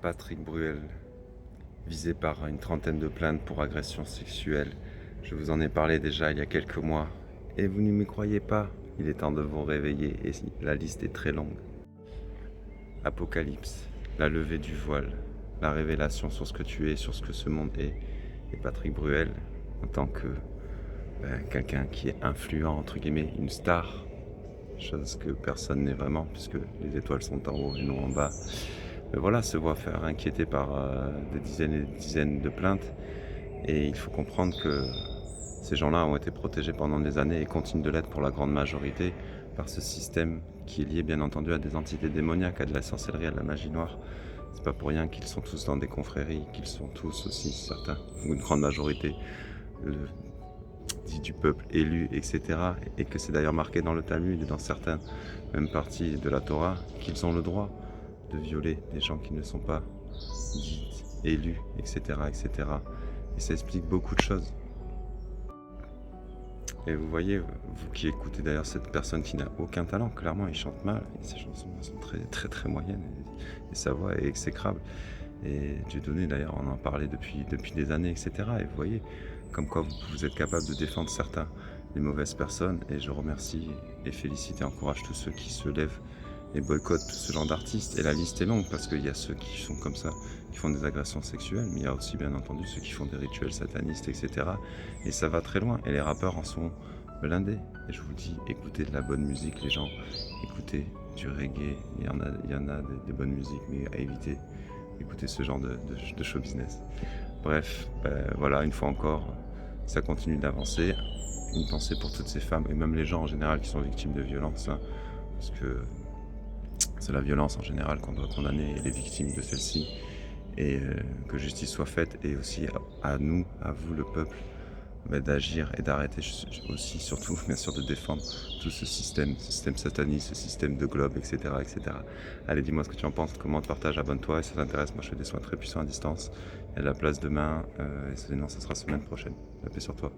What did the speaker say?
Patrick Bruel, visé par une trentaine de plaintes pour agression sexuelle. Je vous en ai parlé déjà il y a quelques mois et vous ne me croyez pas. Il est temps de vous réveiller et la liste est très longue. Apocalypse, la levée du voile, la révélation sur ce que tu es, sur ce que ce monde est. Et Patrick Bruel, en tant que quelqu'un qui est influent, entre guillemets, une star, chose que personne n'est vraiment, puisque les étoiles sont en haut et non en bas. Mais voilà, se voit faire inquiéter par des dizaines et des dizaines de plaintes. Et il faut comprendre que ces gens-là ont été protégés pendant des années et continuent de l'être pour la grande majorité par ce système qui est lié bien entendu à des entités démoniaques, à de la sorcellerie, à de la magie noire. C'est pas pour rien qu'ils sont tous dans des confréries, qu'ils sont tous aussi certains, ou une grande majorité, dit du peuple élu, etc. Et que c'est d'ailleurs marqué dans le Talmud et dans certaines même parties de la Torah qu'ils ont le droit de violer des gens qui ne sont pas dits élus, etc., etc. Et ça explique beaucoup de choses. Et vous voyez, vous qui écoutez d'ailleurs cette personne qui n'a aucun talent, clairement il chante mal, et ses chansons sont très très très moyennes, et sa voix est exécrable. Et Dieudonné d'ailleurs on en parlait depuis des années, etc. Et vous voyez, comme quoi vous êtes capable de défendre certains, les mauvaises personnes, et je remercie et félicite et encourage tous ceux qui se lèvent et boycottent tout ce genre d'artistes. Et la liste est longue parce qu'il y a ceux qui sont comme ça, qui font des agressions sexuelles, mais il y a aussi bien entendu ceux qui font des rituels satanistes, etc. Et ça va très loin, et les rappeurs en sont blindés. Et je vous dis, écoutez de la bonne musique les gens, écoutez du reggae, il y en a des bonnes musiques, mais à éviter. Écoutez ce genre de show business. Bref, voilà, une fois encore, ça continue d'avancer. Une pensée pour toutes ces femmes, et même les gens en général qui sont victimes de violences, hein, parce que c'est la violence en général qu'on doit condamner les victimes de celle-ci, et que justice soit faite, et aussi à nous, à vous le peuple, d'agir et d'arrêter aussi, surtout bien sûr, de défendre tout ce système sataniste, ce système de globe, etc., etc. Allez, dis-moi ce que tu en penses, commente, partage, abonne-toi, et si ça t'intéresse, moi je fais des soins très puissants à distance. Il y a de la place demain, et sinon ça sera semaine prochaine. La paix sur toi.